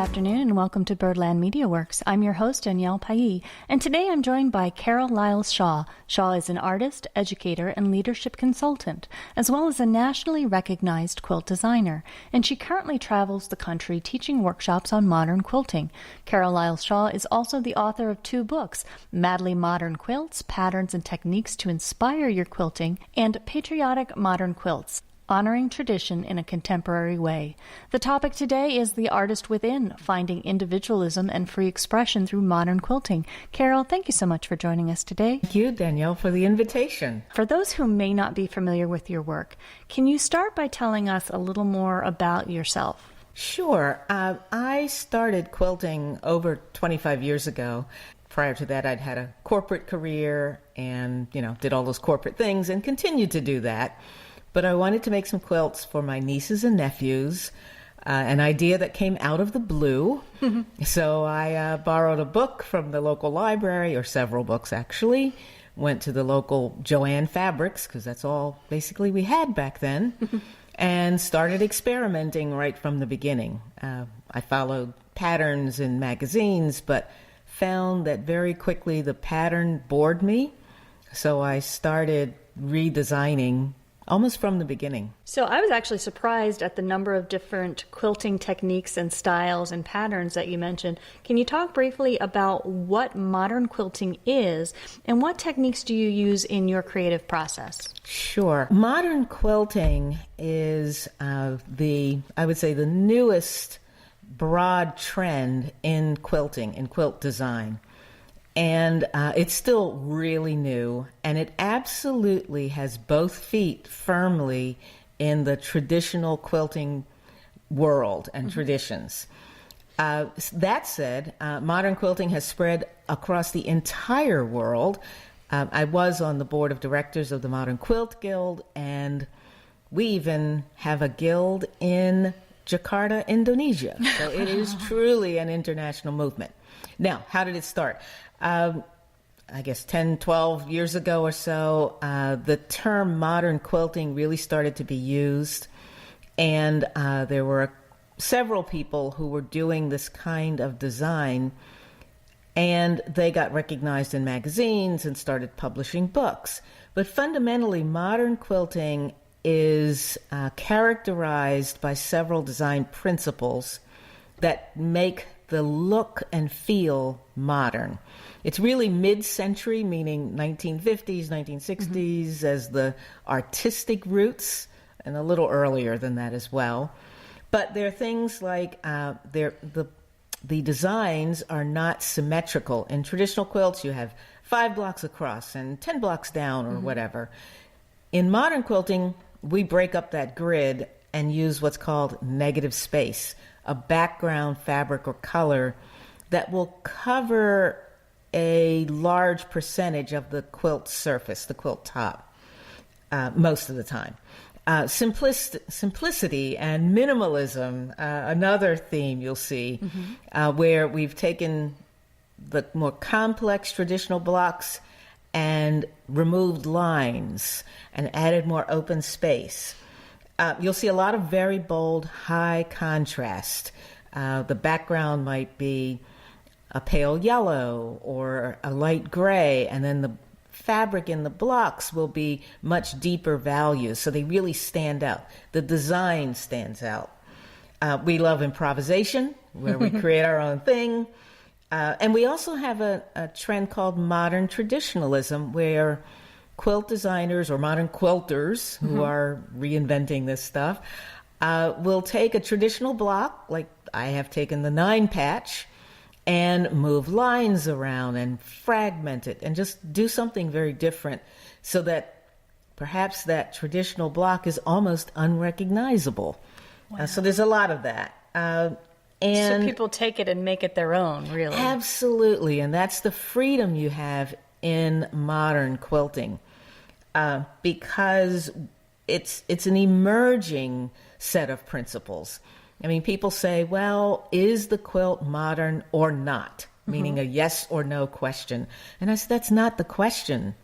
afternoon and welcome to Birdland Media Works. I'm your host, Danielle Palli, and today I'm joined by Carole Lyles Shaw. Shaw is an artist, educator, and leadership consultant, as well as a nationally recognized quilt designer, and she currently travels the country teaching workshops on modern quilting. Carole Lyles Shaw is also the author of 2 books, Madly Modern Quilts, Patterns and Techniques to Inspire Your Quilting, and Patriotic Modern Quilts, Honoring Tradition in a Contemporary Way. The topic today is the artist within, finding individualism and free expression through modern quilting. Carole, thank you so much for joining us today. Thank you, Danielle, for the invitation. For those who may not be familiar with your work, can you start by telling us a little more about yourself? Sure. I started quilting over 25 years ago. Prior to that, I'd had a corporate career and, did all those corporate things and continued to do that. But I wanted to make some quilts for my nieces and nephews, an idea that came out of the blue. So I borrowed a book from the local library, or several books actually, went to the local Joann Fabrics, because that's all basically we had back then, and started experimenting right from the beginning. I followed patterns in magazines, but found that very quickly the pattern bored me. So I started redesigning almost from the beginning. So I was actually surprised at the number of different quilting techniques and styles and patterns that you mentioned. Can you talk briefly about what modern quilting is and what techniques do you use in your creative process? Sure. Modern quilting is I would say the newest broad trend in quilting, in quilt design. And it's still really new, and it absolutely has both feet firmly in the traditional quilting world and traditions. That said, modern quilting has spread across the entire world. I was on the board of directors of the Modern Quilt Guild, and we even have a guild in Jakarta, Indonesia. So it is truly an international movement. Now, how did it start? I guess 10, 12 years ago or so, the term modern quilting really started to be used. And there were several people who were doing this kind of design, and they got recognized in magazines and started publishing books. But fundamentally, modern quilting is characterized by several design principles that make the look and feel modern. It's really mid-century, meaning 1950s, 1960s as the artistic roots, and a little earlier than that as well. But there are things like the designs are not symmetrical. In traditional quilts, you have 5 blocks across and 10 blocks down or whatever. In modern quilting, we break up that grid and use what's called negative space, a background fabric or color that will cover a large percentage of the quilt surface, the quilt top, most of the time. Simplicity and minimalism, another theme you'll see, where we've taken the more complex traditional blocks and removed lines and added more open space. You'll see a lot of very bold, high contrast. The background might be a pale yellow or a light gray, and then the fabric in the blocks will be much deeper values, so they really stand out. The design stands out. We love improvisation, where we create our own thing. And we also have a trend called modern traditionalism, where quilt designers or modern quilters who are reinventing this stuff will take a traditional block, like I have taken the 9-patch, and move lines around and fragment it and just do something very different so that perhaps that traditional block is almost unrecognizable. Wow. So there's a lot of that. And so people take it and make it their own, really. Absolutely. And that's the freedom you have in modern quilting, because it's an emerging set of principles. I mean, people say, well, is the quilt modern or not? Meaning a yes or no question. And I said, that's not the question.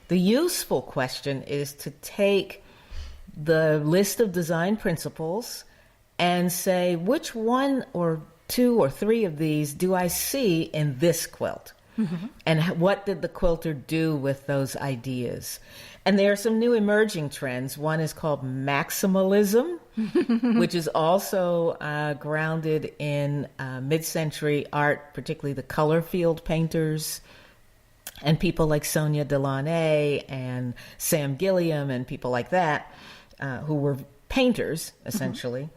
The useful question is to take the list of design principles and say, which one or 2 or 3 of these do I see in this quilt? And what did the quilter do with those ideas? And there are some new emerging trends. One is called maximalism, which is also grounded in mid-century art, particularly the color field painters and people like Sonia Delaunay and Sam Gilliam and people like that, who were painters, essentially.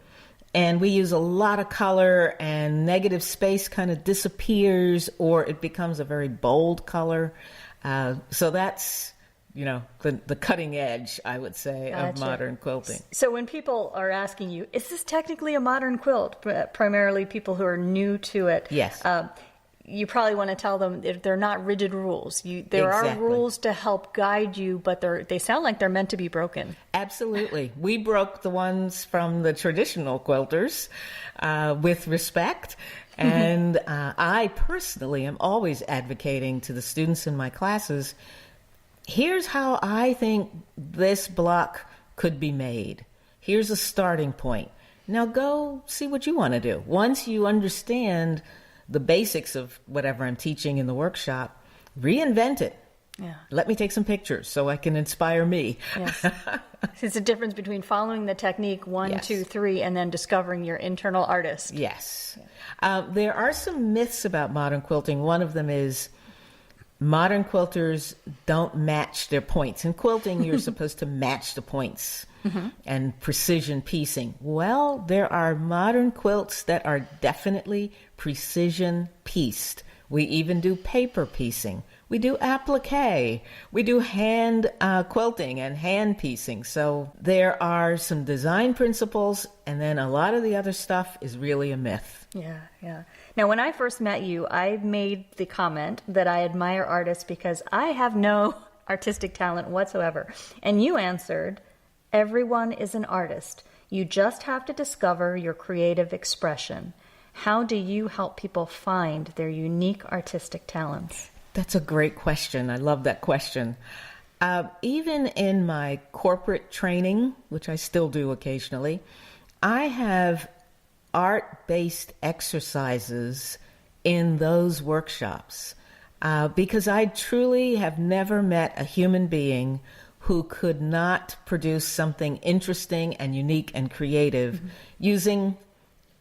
And we use a lot of color, and negative space kind of disappears, or it becomes a very bold color. So that's, the cutting edge, I would say, of modern quilting. So when people are asking you, is this technically a modern quilt? Primarily people who are new to it. Yes. You probably want to tell them they're not rigid rules. There are rules to help guide you, but they sound like they're meant to be broken. Absolutely. We broke the ones from the traditional quilters with respect. And I personally am always advocating to the students in my classes, here's how I think this block could be made. Here's a starting point. Now go see what you want to do. Once you understand the basics of whatever I'm teaching in the workshop, reinvent it. Yeah. Let me take some pictures so I can inspire me. Yes. It's a difference between following the technique 1, 2, 3, and then discovering your internal artist. Yes. There are some myths about modern quilting. One of them is modern quilters don't match their points. In quilting, you're supposed to match the points. And precision piecing. Well, there are modern quilts that are definitely precision pieced. We even do paper piecing. We do applique. We do hand quilting and hand piecing. So there are some design principles, and then a lot of the other stuff is really a myth. Yeah. Now, when I first met you, I made the comment that I admire artists because I have no artistic talent whatsoever. And you answered, everyone is an artist. You just have to discover your creative expression. How do you help people find their unique artistic talents? That's a great question. I love that question. Even in my corporate training, which I still do occasionally, I have art-based exercises in those workshops because I truly have never met a human being who could not produce something interesting and unique and creative using,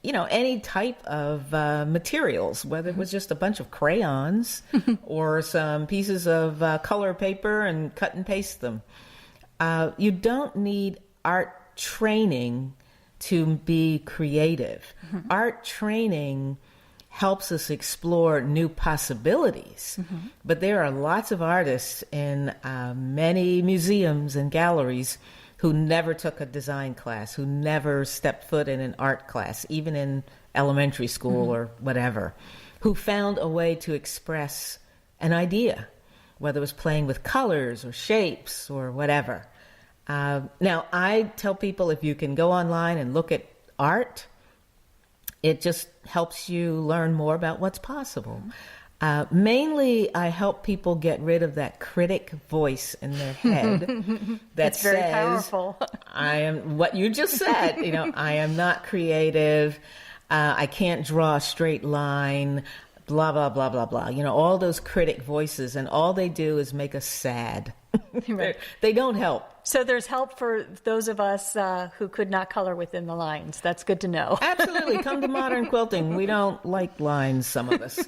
any type of materials, whether it was just a bunch of crayons or some pieces of color paper and cut and paste them. You don't need art training to be creative. Art training helps us explore new possibilities. But there are lots of artists in many museums and galleries who never took a design class, who never stepped foot in an art class, even in elementary school or whatever, who found a way to express an idea, whether it was playing with colors or shapes or whatever. Now, I tell people if you can go online and look at art, it just helps you learn more about what's possible. Mainly, I help people get rid of that critic voice in their head that very says, powerful. I am what you just said. I am not creative. I can't draw a straight line. Blah, blah, blah, blah, blah. All those critic voices, and all they do is make us sad. Right. They don't help. So there's help for those of us who could not color within the lines. That's good to know. Absolutely. Come to modern quilting. We don't like lines, some of us.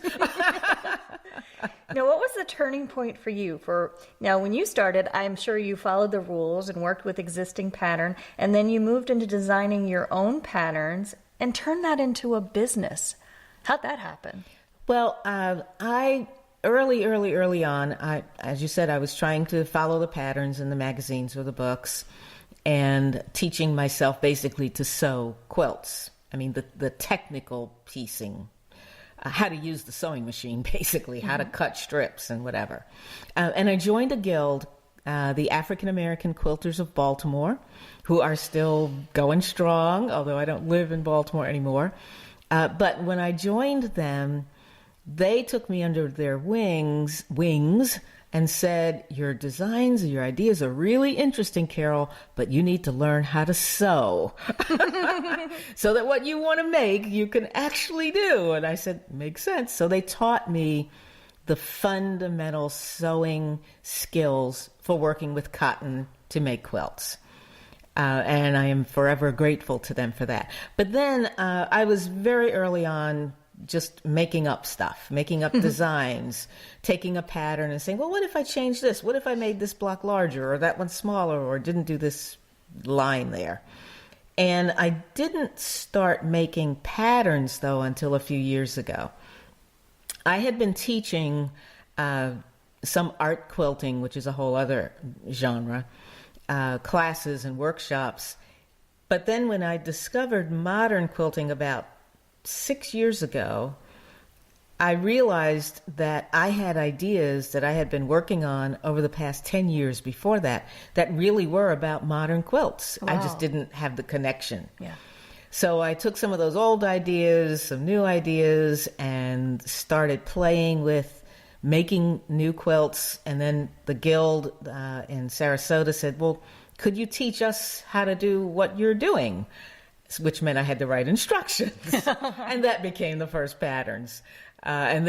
Now, what was the turning point for you? Now, when you started, I'm sure you followed the rules and worked with existing pattern, and then you moved into designing your own patterns and turned that into a business. How'd that happen? Well, early on, as you said, I was trying to follow the patterns in the magazines or the books and teaching myself basically to sew quilts. I mean, the technical piecing, how to use the sewing machine, basically, how to cut strips and whatever. And I joined a guild, the African American Quilters of Baltimore, who are still going strong, although I don't live in Baltimore anymore. But when I joined them, they took me under their wings and said, your designs and your ideas are really interesting, Carole, but you need to learn how to sew so that what you want to make, you can actually do. And I said, makes sense. So they taught me the fundamental sewing skills for working with cotton to make quilts. And I am forever grateful to them for that. But then I was very early on just making up stuff, making up designs, taking a pattern and saying, well, what if I changed this? What if I made this block larger or that one smaller or didn't do this line there? And I didn't start making patterns, though, until a few years ago. I had been teaching some art quilting, which is a whole other genre, classes and workshops. But then when I discovered modern quilting about 6 years ago, I realized that I had ideas that I had been working on over the past 10 years before that really were about modern quilts. Wow. I just didn't have the connection. Yeah. So I took some of those old ideas, some new ideas, and started playing with making new quilts. And then the guild in Sarasota said, well, could you teach us how to do what you're doing? Which meant I had to write instructions. And that became the first patterns. And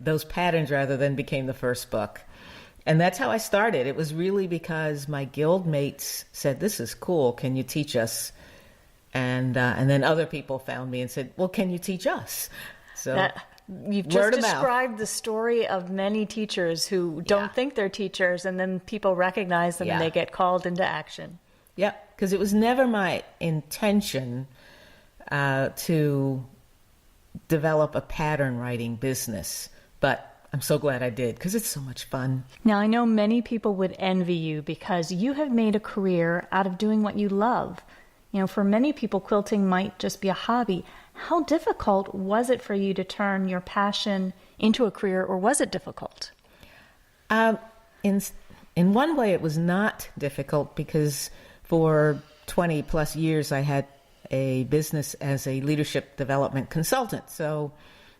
those patterns then became the first book. And that's how I started. It was really because my guild mates said, this is cool, can you teach us? And then other people found me and said, well, can you teach us? So you've just described the story of many teachers who don't think they're teachers, and then people recognize them and they get called into action. Yep, because it was never my intention to develop a pattern writing business, but I'm so glad I did because it's so much fun. Now, I know many people would envy you because you have made a career out of doing what you love. You know, for many people, quilting might just be a hobby. How difficult was it for you to turn your passion into a career, or was it difficult? In one way, it was not difficult because for 20 plus years, I had a business as a leadership development consultant. So,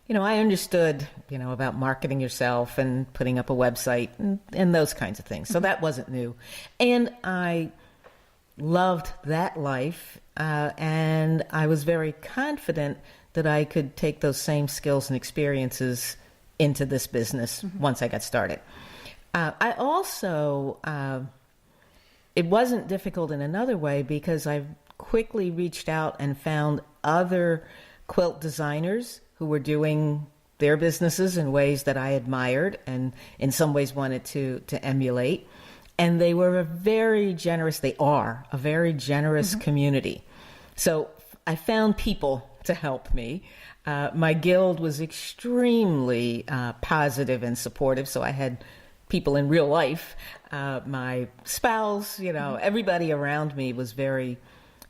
I understood, about marketing yourself and putting up a website and those kinds of things. So that wasn't new. And I loved that life. And I was very confident that I could take those same skills and experiences into this business once I got started. I also, it wasn't difficult in another way because I quickly reached out and found other quilt designers who were doing their businesses in ways that I admired and in some ways wanted to emulate. And they were they are a very generous community. So I found people to help me. My guild was extremely positive and supportive, so I had people in real life. My spouse, everybody around me was very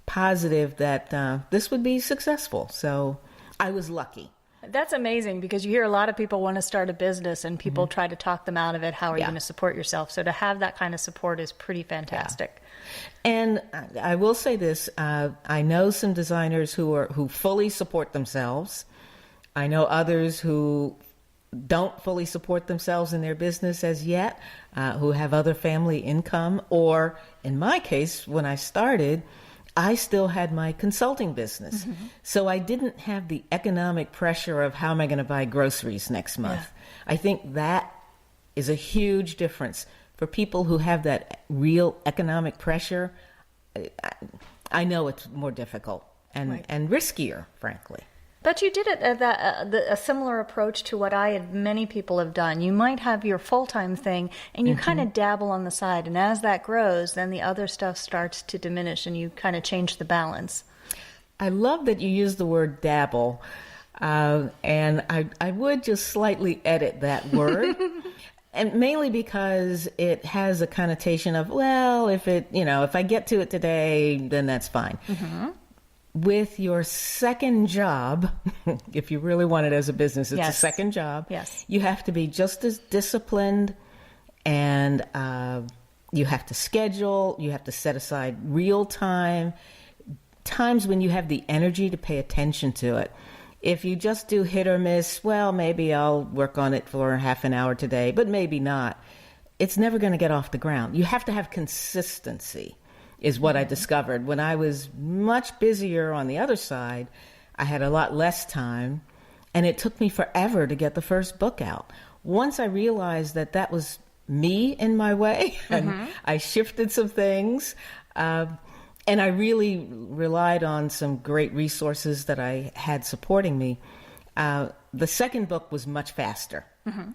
positive that this would be successful. So I was lucky. That's amazing because you hear a lot of people want to start a business and people try to talk them out of it. How are you going to support yourself? So to have that kind of support is pretty fantastic. Yeah. And I will say this, I know some designers who fully support themselves. I know others who don't fully support themselves in their business as yet, who have other family income, or in my case, when I started, I still had my consulting business. So I didn't have the economic pressure of how am I going to buy groceries next month. Yeah. I think that is a huge difference. For people who have that real economic pressure, I know it's more difficult and riskier, frankly. But you did it a similar approach to what many people have done. You might have your full-time thing, and you kind of dabble on the side. And as that grows, then the other stuff starts to diminish, and you kind of change the balance. I love that you use the word dabble, and I would just slightly edit that word, and mainly because it has a connotation of, well, if I get to it today, then that's fine. With your second job, if you really want it as a business, it's a second job. Yes. You have to be just as disciplined, and you have to schedule, you have to set aside real time, times when you have the energy to pay attention to it. If you just do hit or miss, well, maybe I'll work on it for half an hour today, but maybe not. It's never going to get off the ground. You have to have consistency, is what I discovered. When I was much busier on the other side, I had a lot less time, and it took me forever to get the first book out. Once I realized that that was me in my way, and I shifted some things, and I really relied on some great resources that I had supporting me. The second book was much faster,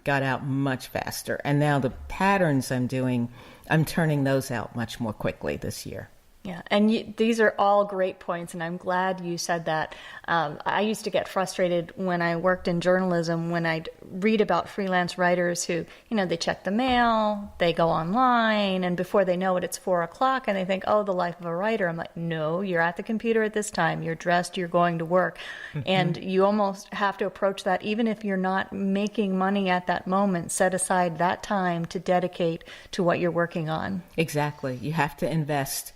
got out much faster. And now the patterns I'm doing, I'm turning those out much more quickly this year. Yeah, and these are all great points, and I'm glad you said that. I used to get frustrated when I worked in journalism when I'd read about freelance writers who, they check the mail, they go online, and before they know it, it's 4 o'clock, and they think, oh, the life of a writer. I'm like, no, you're at the computer at this time, you're dressed, you're going to work, and you almost have to approach that, even if you're not making money at that moment, set aside that time to dedicate to what you're working on. Exactly. You have to invest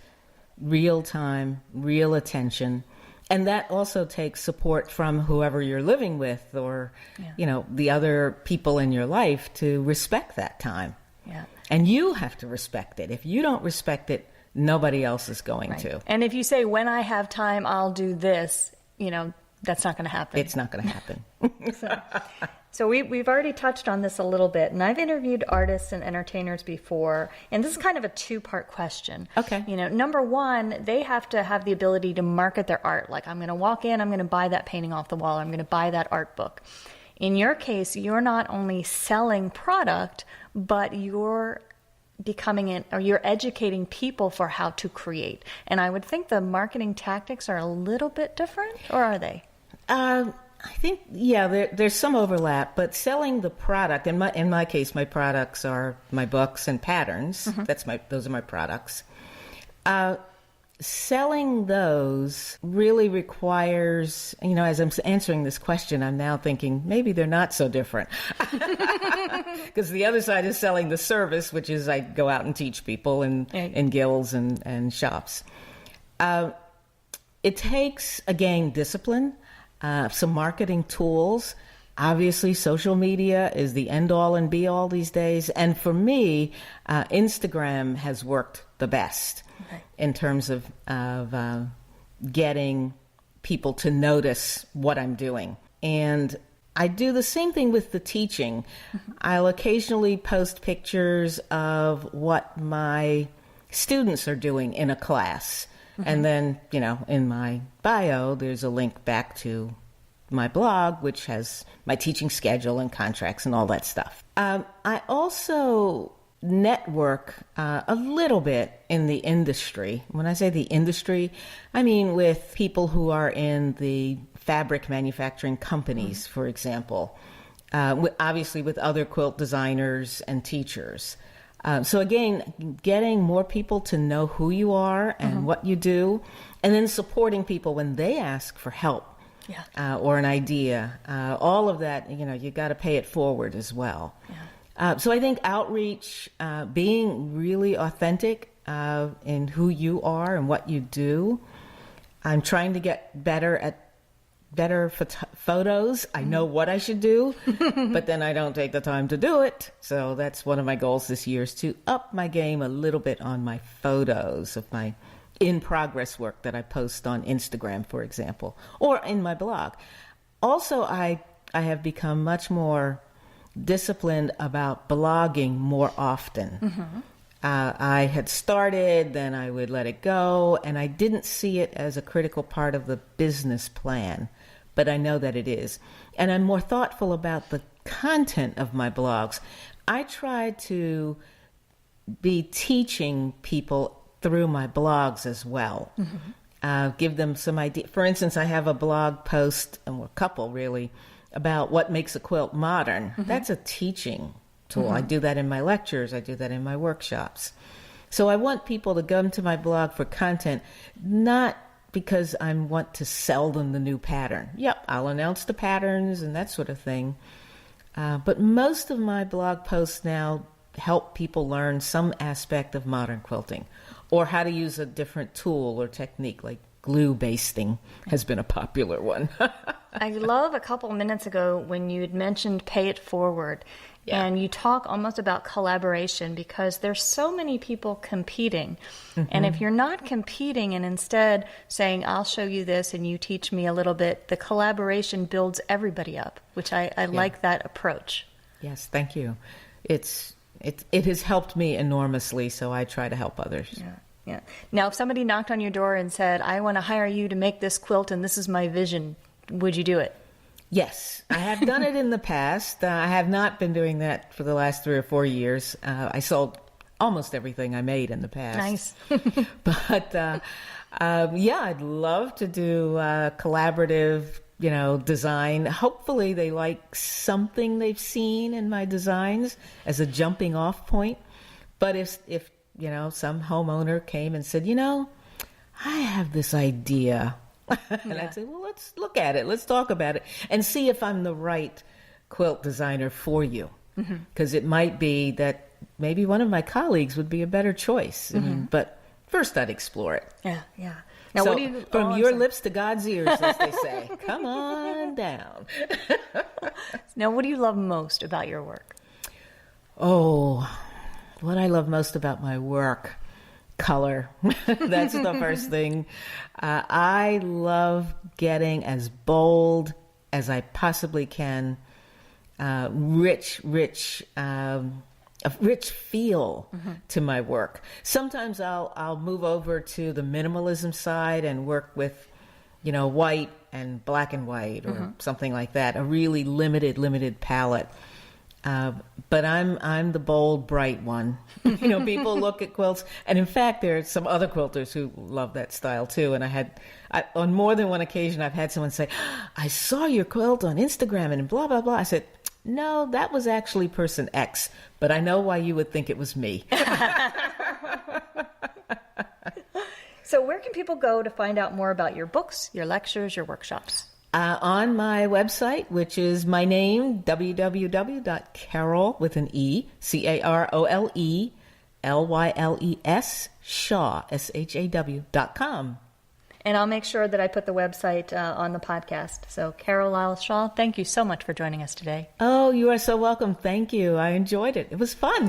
real time, real attention. And that also takes support from whoever you're living with or, the other people in your life to respect that time. Yeah. And you have to respect it. If you don't respect it, nobody else is going to. And if you say, when I have time, I'll do this, that's not going to happen. It's not going to happen. So we've already touched on this a little bit, and I've interviewed artists and entertainers before, and this is kind of a two-part question. Okay. Number one, they have to have the ability to market their art. Like, I'm going to walk in, I'm going to buy that painting off the wall, I'm going to buy that art book. In your case, you're not only selling product, but you're you're educating people for how to create. And I would think the marketing tactics are a little bit different, or are they? I think, there's some overlap, but selling the product, in my case, my products are my books and patterns. Those are my products. Selling those really requires, as I'm answering this question, I'm now thinking maybe they're not so different. Because the other side is selling the service, which is I go out and teach people in guilds and shops. It takes, again, discipline. Some marketing tools. Obviously, social media is the end-all and be-all these days. And for me, Instagram has worked the best in terms of getting people to notice what I'm doing. And I do the same thing with the teaching. I'll occasionally post pictures of what my students are doing in a class. And then, in my bio, there's a link back to my blog, which has my teaching schedule and contracts and all that stuff. I also network a little bit in the industry. When I say the industry, I mean with people who are in the fabric manufacturing companies, for example, obviously with other quilt designers and teachers. So again, getting more people to know who you are and what you do, and then supporting people when they ask for help or an idea. All of that, you got to pay it forward as well. Yeah. So I think outreach, being really authentic in who you are and what you do. I'm trying to get better at photos. I know what I should do, but then I don't take the time to do it. So that's one of my goals this year, is to up my game a little bit on my photos of my in-progress work that I post on Instagram, for example, or in my blog. Also, I have become much more disciplined about blogging more often. I had started, then I would let it go, and I didn't see it as a critical part of the business plan, but I know that it is. And I'm more thoughtful about the content of my blogs. I try to be teaching people through my blogs as well. Give them some idea. For instance, I have a blog post, and a couple really, about what makes a quilt modern. That's a teaching tool. I do that in my lectures. I do that in my workshops. So I want people to come to my blog for content, not because I want to sell them the new pattern. Yep, I'll announce the patterns and that sort of thing. But most of my blog posts now help people learn some aspect of modern quilting, or how to use a different tool or technique like glue basting has been a popular one. I love a couple minutes ago when you had mentioned pay it forward. Yeah. And you talk almost about collaboration because there's so many people competing. Mm-hmm. And if you're not competing and instead saying, I'll show you this and you teach me a little bit, the collaboration builds everybody up, which I like that approach. Yes, thank you. It has helped me enormously, so I try to help others. Yeah. Now, if somebody knocked on your door and said, I want to hire you to make this quilt and this is my vision, would you do it? Yes, I have done it in the past. I have not been doing that for the last 3 or 4 years. I sold almost everything I made in the past. Nice. But I'd love to do collaborative, design. Hopefully they like something they've seen in my designs as a jumping off point. But if some homeowner came and said, I have this idea. And I'd say, well, let's look at it. Let's talk about it and see if I'm the right quilt designer for you. Because it might be that maybe one of my colleagues would be a better choice. But first I'd explore it. Yeah. Now, so from your lips to God's ears, as they say, come on down. Now, what do you love most about your work? Oh, what I love most about my work. Color. That's the first thing. I love getting as bold as I possibly can. A rich feel to my work. Sometimes I'll move over to the minimalism side and work with, white and black and white or something like that. A really limited palette. But I'm the bold, bright one. People look at quilts, and in fact, there are some other quilters who love that style too. And on more than one occasion, I've had someone say, "I saw your quilt on Instagram," and blah blah blah. I said, "No, that was actually person X, but I know why you would think it was me." So, where can people go to find out more about your books, your lectures, your workshops? On my website, which is my name, www.carole, with an E, Carole, Lyles, Shaw, SHAW.com. And I'll make sure that I put the website on the podcast. So, Carole Lyles Shaw, thank you so much for joining us today. Oh, you are so welcome. Thank you. I enjoyed it. It was fun.